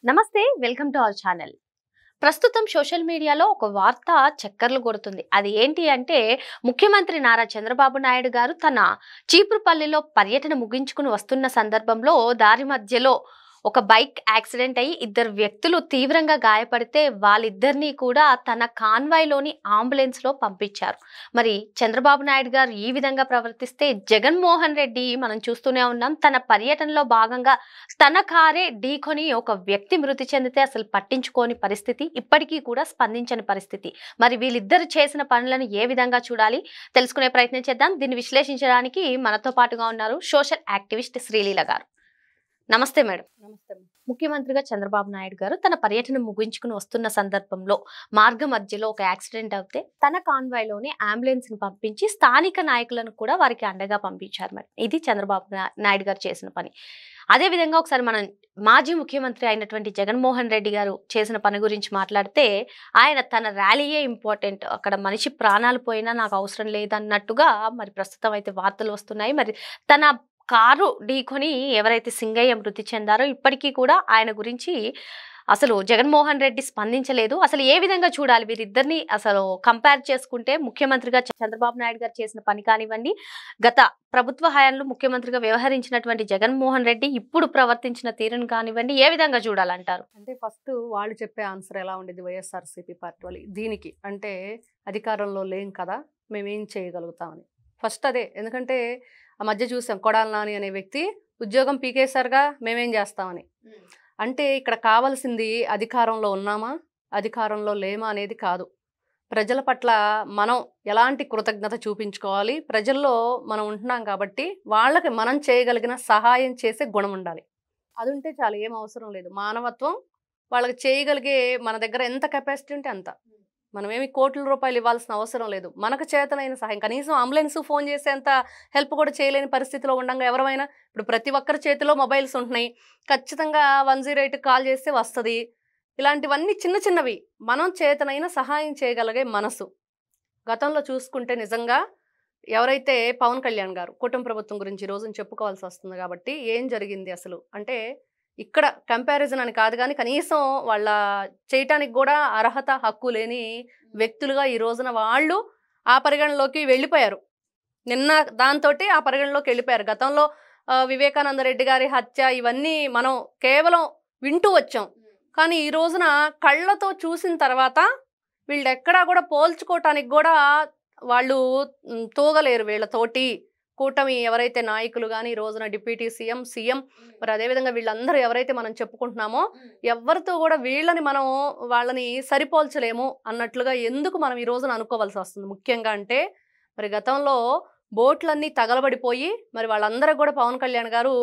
నమస్తే welcome to our channel. ప్రస్తుతం social మీడియాలో ఒక వార్త చక్కర్లు కొడుతుంది. అది ఏంటి అంటే ముఖ్యమంత్రి నారా చంద్రబాబు నాయుడు గారు తన చీపురుపల్లిలో పర్యటన ముగించుకుని వస్తున్న సందర్భంలో దారి మధ్యలో ఒక బైక్ యాక్సిడెంట్ అయ్యి ఇద్దరు వ్యక్తులు తీవ్రంగా గాయపడితే వాళ్ళిద్దరినీ కూడా తన కాన్వాయ్లోని అంబులెన్స్ లో పంపించారు. మరి చంద్రబాబు నాయుడు గారు ఈ విధంగా ప్రవర్తిస్తే జగన్మోహన్ రెడ్డి మనం చూస్తూనే ఉన్నాం. తన పర్యటనలో భాగంగా తన కారే ఢీకొని ఒక వ్యక్తి మృతి చెందితే అసలు పట్టించుకోని పరిస్థితి, ఇప్పటికీ కూడా స్పందించని పరిస్థితి. మరి వీళ్ళిద్దరు చేసిన పనులను ఏ విధంగా చూడాలి తెలుసుకునే ప్రయత్నం చేద్దాం. దీన్ని విశ్లేషించడానికి మనతో పాటుగా ఉన్నారు సోషల్ యాక్టివిస్ట్ శ్రీలీల గారు. నమస్తే మేడం. నమస్తే. ముఖ్యమంత్రిగా చంద్రబాబు నాయుడు గారు తన పర్యటన ముగించుకుని వస్తున్న సందర్భంలో మార్గ మధ్యలో ఒక యాక్సిడెంట్ అవుతే తన కాన్వాయ్లోనే అంబులెన్స్ ని పంపించి స్థానిక నాయకులను కూడా వారికి అండగా పంపించారు. మరి ఇది చంద్రబాబు నాయుడు గారు చేసిన పని. అదే విధంగా ఒకసారి మనం మాజీ ముఖ్యమంత్రి అయినటువంటి జగన్మోహన్ రెడ్డి గారు చేసిన పని గురించి మాట్లాడితే ఆయన తన ర్యాలీయే ఇంపార్టెంట్, అక్కడ మనిషి ప్రాణాలు పోయినా నాకు అవసరం లేదన్నట్టుగా మరి ప్రస్తుతం అయితే వార్తలు వస్తున్నాయి. మరి తన కారు ఢీకొని ఎవరైతే సింగయ్య మృతి చెందారో ఇప్పటికీ కూడా ఆయన గురించి అసలు జగన్మోహన్ రెడ్డి స్పందించలేదు. అసలు ఏ విధంగా చూడాలి వీరిద్దరిని అసలు కంపేర్ చేసుకుంటే? ముఖ్యమంత్రిగా చంద్రబాబు నాయుడు గారు చేసిన పని కానివ్వండి, గత ప్రభుత్వ హయాంలో ముఖ్యమంత్రిగా వ్యవహరించినటువంటి జగన్మోహన్ రెడ్డి ఇప్పుడు ప్రవర్తించిన తీరును కానివ్వండి, ఏ విధంగా చూడాలంటారు? అంటే ఫస్ట్ వాళ్ళు చెప్పే ఆన్సర్ ఎలా ఉండేది వైఎస్ఆర్సీపీ పార్టీ వాళ్ళు దీనికి, అంటే అధికారంలో లేం కదా మేమేం చేయగలుగుతామని. ఫస్ట్ అదే. ఎందుకంటే ఆ మధ్య చూసాం కొడాలి నాని అనే వ్యక్తి ఉద్యోగం పీకేశారుగా మేమేం చేస్తామని. అంటే ఇక్కడ కావాల్సింది అధికారంలో ఉన్నామా అధికారంలో లేమా అనేది కాదు. ప్రజల పట్ల మనం ఎలాంటి కృతజ్ఞత చూపించుకోవాలి, ప్రజల్లో మనం ఉంటున్నాం కాబట్టి వాళ్ళకి మనం చేయగలిగిన సహాయం చేసే గుణం ఉండాలి. అది ఉంటే చాలు, ఏం అవసరం లేదు. మానవత్వం, వాళ్ళకి చేయగలిగే మన దగ్గర ఎంత కెపాసిటీ ఉంటే అంత. మనమేమి కోట్ల రూపాయలు ఇవ్వాల్సిన అవసరం లేదు. మనకు చేతనైన సహాయం, కనీసం అంబులెన్స్ ఫోన్ చేసేంత హెల్ప్ కూడా చేయలేని పరిస్థితిలో ఉండగా ఎవరైనా ఇప్పుడు ప్రతి ఒక్కరి చేతిలో మొబైల్స్ ఉంటున్నాయి, ఖచ్చితంగా 108కి కాల్ చేస్తే వస్తుంది. ఇలాంటివన్నీ చిన్న చిన్నవి, మనం చేతనైన సహాయం చేయగలిగే మనసు. గతంలో చూసుకుంటే నిజంగా ఎవరైతే పవన్ కళ్యాణ్ గారు కుటుంబ ప్రభుత్వం గురించి ఈ రోజున చెప్పుకోవాల్సి వస్తుంది కాబట్టి ఏం జరిగింది అసలు అంటే, ఇక్కడ కంపారిజన్ అని కాదు కానీ కనీసం వాళ్ళ చేయటానికి కూడా అర్హత హక్కు లేని వ్యక్తులుగా ఈ రోజున వాళ్ళు ఆ పరిగణలోకి వెళ్ళిపోయారు. నిన్న దాంతో ఆ పరిగణలోకి వెళ్ళిపోయారు. గతంలో వివేకానంద రెడ్డి గారి హత్య ఇవన్నీ మనం కేవలం వింటూ వచ్చాం. కానీ ఈ రోజున కళ్ళతో చూసిన తర్వాత వీళ్ళు ఎక్కడా కూడా పోల్చుకోవటానికి కూడా వాళ్ళు తోగలేరు వీళ్ళతోటి. కూటమి ఎవరైతే నాయకులు కానీ ఈ రోజున డిప్యూటీ సీఎం మరి అదేవిధంగా వీళ్ళందరూ ఎవరైతే మనం చెప్పుకుంటున్నామో ఎవరితో కూడా వీళ్ళని మనం వాళ్ళని సరిపోల్చలేము అన్నట్లుగా ఎందుకు మనం ఈ రోజున అనుకోవాల్సి వస్తుంది. ముఖ్యంగా అంటే మరి గతంలో బోట్లన్నీ తగలబడిపోయి మరి వాళ్ళందరూ కూడా పవన్ కళ్యాణ్ గారు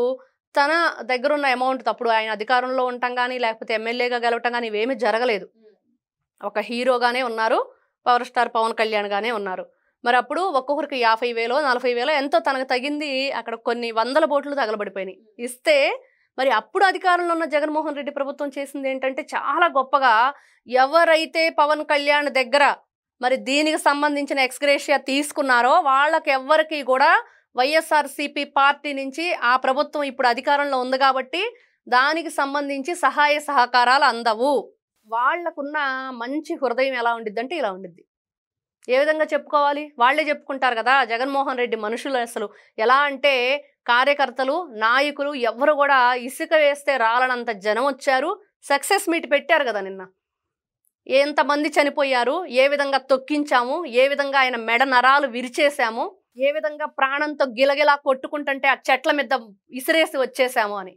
తన దగ్గర ఉన్న అమౌంట్, తప్పుడు ఆయన అధికారంలో ఉండటం కానీ లేకపోతే ఎమ్మెల్యేగా గెలవటం కానీ ఇవేమీ జరగలేదు. ఒక హీరోగానే ఉన్నారు, పవర్ స్టార్ పవన్ కళ్యాణ్ గానే ఉన్నారు. మరి అప్పుడు ఒక్కొక్కరికి 50,000 40,000 ఎంతో తనకు తగింది. అక్కడ కొన్ని వందల బోట్లు తగలబడిపోయినాయి. ఇస్తే మరి అప్పుడు అధికారంలో ఉన్న జగన్మోహన్ రెడ్డి ప్రభుత్వం చేసింది ఏంటంటే చాలా గొప్పగా ఎవరైతే పవన్ కళ్యాణ్ దగ్గర మరి దీనికి సంబంధించిన ఎక్స్గ్రేషియా తీసుకున్నారో వాళ్ళకి ఎవ్వరికి కూడా వైఎస్ఆర్సీపీ పార్టీ నుంచి ఆ ప్రభుత్వం ఇప్పుడు అధికారంలో ఉంది కాబట్టి దానికి సంబంధించి సహాయ సహకారాలు అందవు. వాళ్లకున్న మంచి హృదయం ఎలా ఉండిద్దంటే ఇలా ఉండిద్ది. ఏ విధంగా చెప్పుకోవాలి, వాళ్ళే చెప్పుకుంటారు కదా. జగన్మోహన్ రెడ్డి మనుషులు అసలు ఎలా అంటే కార్యకర్తలు నాయకులు ఎవరు కూడా ఇసుక వేస్తే రాలనంత జనం వచ్చారు. సక్సెస్ మీట్ పెట్టారు కదా నిన్న. ఎంతమంది చనిపోయారు, ఏ విధంగా తొక్కించాము, ఏ విధంగా ఆయన మెడ నరాలు విరిచేసాము, ఏ విధంగా ప్రాణంతో గిలగిలా కొట్టుకుంటుంటే ఆ చెట్ల మీద ఇసిరేసి వచ్చేసాము అని.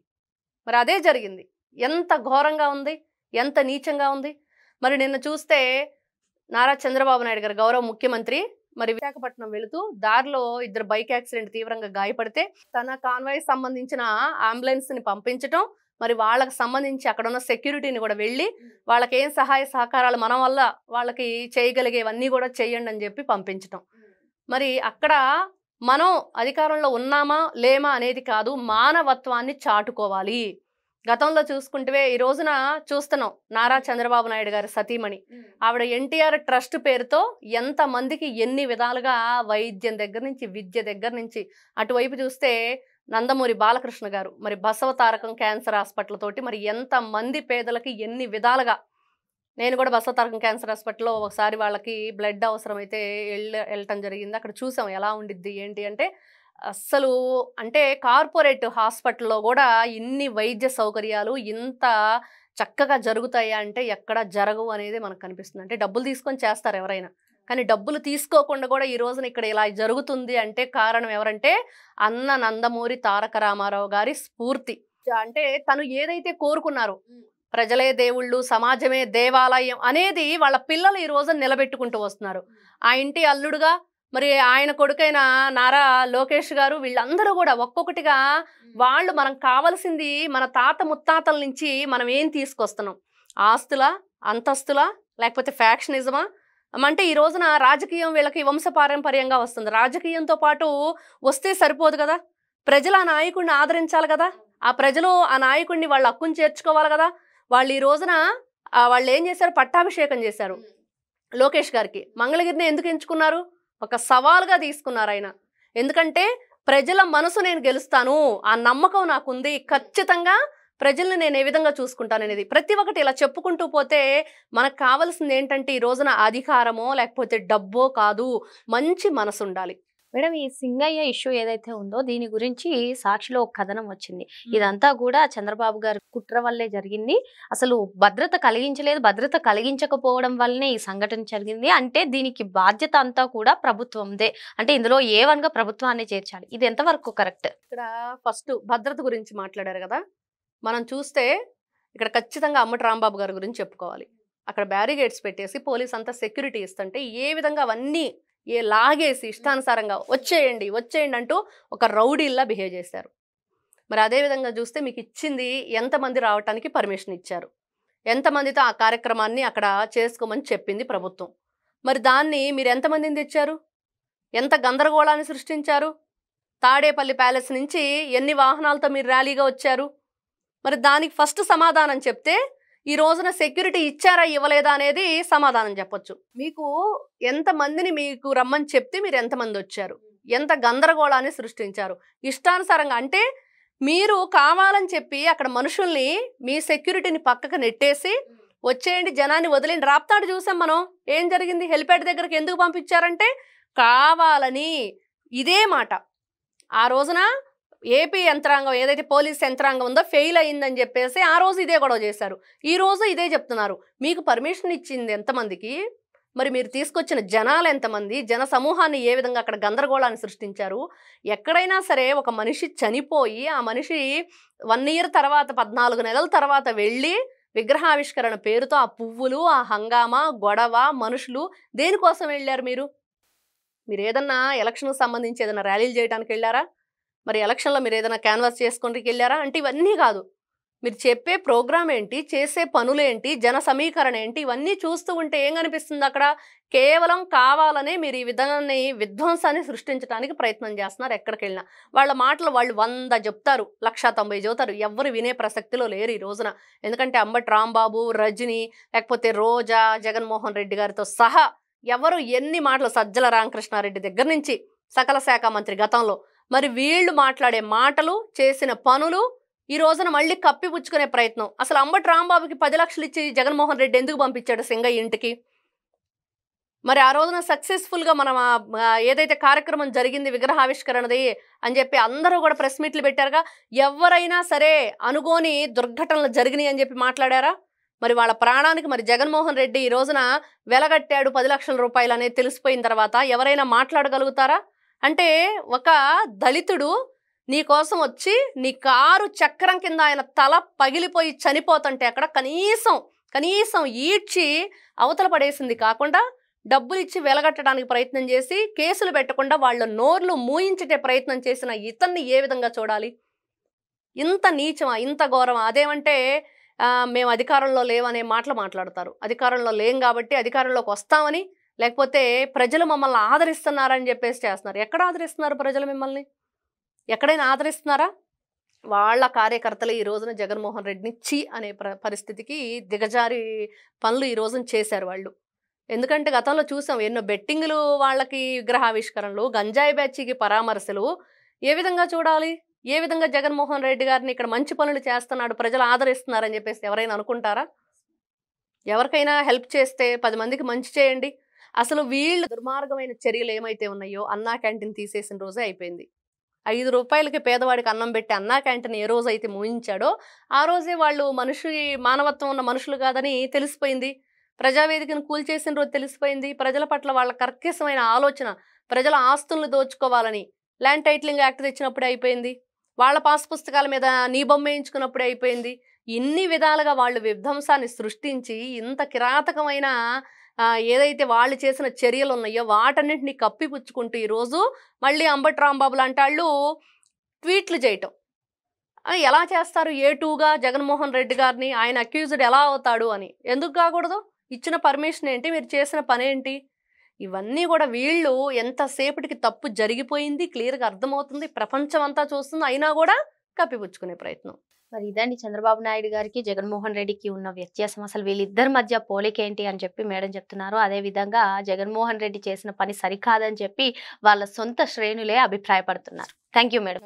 మరి అదే జరిగింది. ఎంత ఘోరంగా ఉంది, ఎంత నీచంగా ఉంది. మరి నిన్న చూస్తే నారా చంద్రబాబు నాయుడు గారు గౌరవ ముఖ్యమంత్రి మరి విశాఖపట్నం వెళుతూ దారిలో ఇద్దరు బైక్ యాక్సిడెంట్ తీవ్రంగా గాయపడితే తన కాన్వాయ్ సంబంధించిన అంబులెన్స్ ని పంపించటం, మరి వాళ్ళకి సంబంధించి అక్కడ ఉన్న సెక్యూరిటీని కూడా వెళ్ళి వాళ్ళకి ఏం సహాయ సహకారాలు మన వల్ల వాళ్ళకి చేయగలిగేవన్నీ కూడా చేయండి అని చెప్పి పంపించటం. మరి అక్కడ మనం అధికారంలో ఉన్నామా లేమా అనేది కాదు, మానవత్వాన్ని చాటుకోవాలి. గతంలో చూసుకుంటే ఈ రోజున చూస్తున్నాం నారా చంద్రబాబు నాయుడు గారి సతీమణి ఆవిడ ఎన్టీఆర్ ట్రస్ట్ పేరుతో ఎంతమందికి ఎన్ని విధాలుగా వైద్యం దగ్గర నుంచి విద్య దగ్గర నుంచి అటువైపు చూస్తే నందమూరి బాలకృష్ణ గారు మరి బసవ తారకం క్యాన్సర్ హాస్పిటల్ తోటి మరి ఎంతమంది పేదలకి ఎన్ని విధాలుగా, నేను కూడా బసవ తారకం క్యాన్సర్ హాస్పిటల్లో ఒకసారి వాళ్ళకి బ్లడ్ అవసరమైతే వెళ్ళటం జరిగింది. అక్కడ చూసాం ఎలా ఉండిద్ది ఏంటి అంటే, అస్సలు అంటే కార్పొరేట్ హాస్పిటల్లో కూడా ఇన్ని వైద్య సౌకర్యాలు ఇంత చక్కగా జరుగుతాయా అంటే ఎక్కడ జరగవు అనేది మనకు కనిపిస్తుంది. అంటే డబ్బులు తీసుకొని చేస్తారు ఎవరైనా, కానీ డబ్బులు తీసుకోకుండా కూడా ఈ రోజున ఇక్కడ ఇలా జరుగుతుంది అంటే కారణం ఎవరంటే అన్న నందమూరి తారక రామారావు గారి స్ఫూర్తి. అంటే తను ఏదైతే కోరుకున్నారో ప్రజలే దేవుళ్ళు, సమాజమే దేవాలయం అనేది వాళ్ళ పిల్లలు ఈ రోజున నిలబెట్టుకుంటూ వస్తున్నారు. ఆ ఇంటి అల్లుడుగా మరి ఆయన కొడుకైన నారా లోకేష్ గారు వీళ్ళందరూ కూడా ఒక్కొక్కటిగా వాళ్ళు మనం కావాల్సింది మన తాత ముత్తాతల నుంచి మనం ఏం తీసుకొస్తున్నాం, ఆస్తులా, అంతస్తులా, లేకపోతే ఫ్యాక్షనిజమా అంటే ఈ రోజున రాజకీయం వీళ్ళకి వంశపారంపర్యంగా వస్తుంది. రాజకీయంతో పాటు వస్తే సరిపోదు కదా, ప్రజలు ఆ నాయకుడిని ఆదరించాలి కదా, ఆ ప్రజలు ఆ నాయకుడిని వాళ్ళ హక్కును చేర్చుకోవాలి కదా. వాళ్ళు ఈ రోజున వాళ్ళు ఏం చేశారు, పట్టాభిషేకం చేశారు లోకేష్ గారికి. మంగళగిరిని ఎందుకు ఎంచుకున్నారు, ఒక సవాల్గా తీసుకున్నారు ఆయన. ఎందుకంటే ప్రజల మనసు నేను గెలుస్తాను, ఆ నమ్మకం నాకుంది, ఖచ్చితంగా ప్రజల్ని నేను ఏ విధంగా చూసుకుంటాననేది. ప్రతి ఒక్కటి ఇలా చెప్పుకుంటూ పోతే మనకు కావాల్సింది ఏంటంటే ఈ రోజున అధికారమో లేకపోతే డబ్బో కాదు, మంచి మనసు ఉండాలి. మేడం, ఈ సింగయ్య ఇష్యూ ఏదైతే ఉందో దీని గురించి సాక్షిలో ఒక కథనం వచ్చింది. ఇదంతా కూడా చంద్రబాబు గారి కుట్ర వల్లే జరిగింది, అసలు భద్రత కలిగించలేదు, భద్రత కలిగించకపోవడం వల్లనే ఈ సంఘటన జరిగింది, అంటే దీనికి బాధ్యత అంతా కూడా ప్రభుత్వందే, అంటే ఇందులో ఏవన్గా ప్రభుత్వాన్ని చేర్చాలి. ఇది ఎంతవరకు కరెక్ట్? ఇక్కడ ఫస్ట్ భద్రత గురించి మాట్లాడారు కదా, మనం చూస్తే ఇక్కడ ఖచ్చితంగా అంబటి రాంబాబు గారి గురించి చెప్పుకోవాలి. అక్కడ బ్యారిగేట్స్ పెట్టేసి పోలీస్ అంతా సెక్యూరిటీ ఇస్తుంటే ఏ విధంగా అవన్నీ లాగేసి ఇష్టానుసారంగా వచ్చేయండి వచ్చేయండి అంటూ ఒక రౌడీల్లా బిహేవ్ చేశారు. మరి అదేవిధంగా చూస్తే మీకు ఇచ్చింది ఎంతమంది రావటానికి పర్మిషన్ ఇచ్చారు, ఎంతమందితో ఆ కార్యక్రమాన్ని అక్కడ చేసుకోమని చెప్పింది ప్రభుత్వం, మరి దాన్ని మీరు ఎంతమందిని తెచ్చారు, ఎంత గందరగోళాన్ని సృష్టించారు, తాడేపల్లి ప్యాలెస్ నుంచి ఎన్ని వాహనాలతో మీరు ర్యాలీగా వచ్చారు, మరి దానికి ఫస్ట్ సమాధానం చెప్తే ఈ రోజున సెక్యూరిటీ ఇచ్చారా ఇవ్వలేదా అనేది సమాధానం చెప్పొచ్చు. మీకు ఎంతమందిని మీకు రమ్మని చెప్తే మీరు ఎంతమంది వచ్చారు, ఎంత గందరగోళాన్ని సృష్టించారు ఇష్టానుసారంగా. అంటే మీరు కావాలని చెప్పి అక్కడ మనుషుల్ని మీ సెక్యూరిటీని పక్కకు నెట్టేసి వచ్చేయండి జనాన్ని వదిలేండి రాప్తాడు చూసాం మనం. ఏం జరిగింది, హెలిప్యాడ్ దగ్గరికి ఎందుకు పంపించారంటే కావాలని. ఇదే మాట ఆ రోజున ఏపీ యంత్రాంగం ఏదైతే పోలీస్ యంత్రాంగం ఉందో ఫెయిల్ అయ్యిందని చెప్పేసి ఆ రోజు ఇదే గొడవ చేశారు, ఈ రోజు ఇదే చెప్తున్నారు. మీకు పర్మిషన్ ఇచ్చింది ఎంతమందికి, మరి మీరు తీసుకొచ్చిన జనాలు ఎంతమంది, జన సమూహాన్ని ఏ విధంగా అక్కడ గందరగోళాన్ని సృష్టించారు. ఎక్కడైనా సరే ఒక మనిషి చనిపోయి ఆ మనిషి 1 year తర్వాత 14 నెలల తర్వాత వెళ్ళి విగ్రహావిష్కరణ పేరుతో ఆ పువ్వులు, ఆ హంగామా, గొడవ, మనుషులు దేనికోసం వెళ్ళారు మీరు? మీరు ఏదన్నా ఎలక్షన్కి సంబంధించి ఏదైనా ర్యాలీలు చేయడానికి వెళ్ళారా, మరి ఎలక్షన్లో మీరు ఏదైనా క్యాన్వాస్ చేసుకోవడానికి వెళ్ళారా అంటే ఇవన్నీ కాదు. మీరు చెప్పే ప్రోగ్రామ్ ఏంటి, చేసే పనులేంటి, జన సమీకరణ ఏంటి, ఇవన్నీ చూస్తూ ఉంటే ఏం కనిపిస్తుంది అక్కడ, కేవలం కావాలనే మీరు ఈ విధానాన్ని విధ్వంసాన్ని సృష్టించడానికి ప్రయత్నం చేస్తున్నారు. ఎక్కడికి వెళ్ళినా వాళ్ళ మాటలు వాళ్ళు 100 చెప్తారు, 190 చెబుతారు, ఎవరు వినే ప్రసక్తిలో లేరు ఈ రోజున. ఎందుకంటే అంబటి రాంబాబు, రజని, లేకపోతే రోజా, జగన్మోహన్ రెడ్డి గారితో సహా ఎవరు ఎన్ని మాటలు, సజ్జల రామకృష్ణారెడ్డి దగ్గర నుంచి సకల శాఖ మంత్రి గతంలో, మరి వీళ్ళు మాట్లాడే మాటలు, చేసిన పనులు ఈ రోజున మళ్ళీ కప్పిపుచ్చుకునే ప్రయత్నం. అసలు అంబటి రాంబాబుకి 10 లక్షలు ఇచ్చి జగన్మోహన్ రెడ్డి ఎందుకు పంపించాడు సింగయ్య ఇంటికి? మరి ఆ రోజున సక్సెస్ఫుల్గా మనం ఏదైతే కార్యక్రమం జరిగింది విగ్రహావిష్కరణది అని చెప్పి అందరూ కూడా ప్రెస్ మీట్లు పెట్టారుగా, ఎవరైనా సరే అనుకోని దుర్ఘటనలు జరిగినాయి అని చెప్పి మాట్లాడారా? మరి వాళ్ళ ప్రాణానికి మరి జగన్మోహన్ రెడ్డి ఈ రోజున వెలగట్టాడు 10 లక్షల రూపాయలు అనేది తెలిసిపోయిన తర్వాత ఎవరైనా మాట్లాడగలుగుతారా? అంటే ఒక దళితుడు నీ కోసం వచ్చి నీ కారు చక్రం కింద ఆయన తల పగిలిపోయి చనిపోతుంటే అక్కడ కనీసం ఈడ్చి అవతల పడేసింది కాకుండా డబ్బులు ఇచ్చి వెలగట్టడానికి ప్రయత్నం చేసి కేసులు పెట్టకుండా వాళ్ళ నోర్లు మూయించే ప్రయత్నం చేసిన ఇతన్ని ఏ విధంగా చూడాలి? ఇంత నీచమా, ఇంత ఘోరమా? అదేమంటే మేము అధికారంలో లేవనే మాటలు మాట్లాడతారు. అధికారంలో లేం కాబట్టి అధికారంలోకి వస్తామని, లేకపోతే ప్రజలు మమ్మల్ని ఆదరిస్తున్నారని చెప్పేసి చేస్తున్నారు. ఎక్కడ ఆదరిస్తున్నారు ప్రజలు మిమ్మల్ని? ఎక్కడైనా ఆదరిస్తున్నారా? వాళ్ళ కార్యకర్తలు ఈ రోజున జగన్మోహన్ రెడ్డిని చి అనే పరిస్థితికి దిగజారి పనులు ఈ రోజున చేశారు వాళ్ళు. ఎందుకంటే గతంలో చూసాం ఎన్నో బెట్టింగ్లు, వాళ్ళకి విగ్రహావిష్కరణలు, గంజాయి బ్యాచీకి పరామర్శలు. ఏ విధంగా చూడాలి? ఏ విధంగా జగన్మోహన్ రెడ్డి గారిని ఇక్కడ మంచి పనులు చేస్తున్నాడు, ప్రజలు ఆదరిస్తున్నారని చెప్పేసి ఎవరైనా అనుకుంటారా? ఎవరికైనా హెల్ప్ చేస్తే 10 మందికి మంచి చేయండి. అసలు వీళ్ళు దుర్మార్గమైన చర్యలు ఏమైతే ఉన్నాయో అన్నా క్యాంటీన్ తీసేసిన రోజే అయిపోయింది. 5 రూపాయలకి పేదవాడికి అన్నం పెట్టి అన్నా క్యాంటీన్ ఏ రోజైతే మూయించాడో ఆ రోజే వాళ్ళు మానవత్వం ఉన్న మనుషులు కాదని తెలిసిపోయింది. ప్రజావేదికను కూల్చేసిన రోజు తెలిసిపోయింది. ప్రజల పట్ల వాళ్ళ కర్కశమైన ఆలోచన, ప్రజల ఆస్తులను దోచుకోవాలని ల్యాండ్ టైటిలింగ్ యాక్ట్ తెచ్చినప్పుడే అయిపోయింది. వాళ్ళ పాస్ పుస్తకాల మీద నీ బొమ్మ వేయించుకున్నప్పుడే అయిపోయింది. ఇన్ని విధాలుగా వాళ్ళు విధ్వంసాన్ని సృష్టించి ఇంత కిరాతకమైన ఏదైతే వాళ్ళు చేసిన చర్యలు ఉన్నాయో వాటన్నింటినీ కప్పిపుచ్చుకుంటూ ఈరోజు మళ్ళీ అంబటి రాంబాబు లాంటి వాళ్ళు ట్వీట్లు చేయటం. ఎలా చేస్తారు A2గా జగన్మోహన్ రెడ్డి గారిని? ఆయన అక్యూజ్డ్ ఎలా అవుతాడు అని. ఎందుకు కాకూడదు? ఇచ్చిన పర్మిషన్ ఏంటి, మీరు చేసిన పనేంటి? ఇవన్నీ కూడా వీళ్ళు ఎంతసేపటికి తప్పు జరిగిపోయింది క్లియర్గా అర్థమవుతుంది, ప్రపంచం అంతా చూస్తుంది, అయినా కూడా కప్పిపుచ్చుకునే ప్రయత్నం. మరి ఇదండి చంద్రబాబు నాయుడు గారికి జగన్మోహన్ రెడ్డికి ఉన్న వ్యత్యాసం. అసలు వీళ్ళిద్దరి మధ్య పోలిక ఏంటి అని చెప్పి మేడం చెప్తున్నారు. అదే విధంగా జగన్మోహన్ రెడ్డి చేసిన పని సరికాదని చెప్పి వాళ్ళ సొంత శ్రేణులే అభిప్రాయపడుతున్నారు. Thank you madam.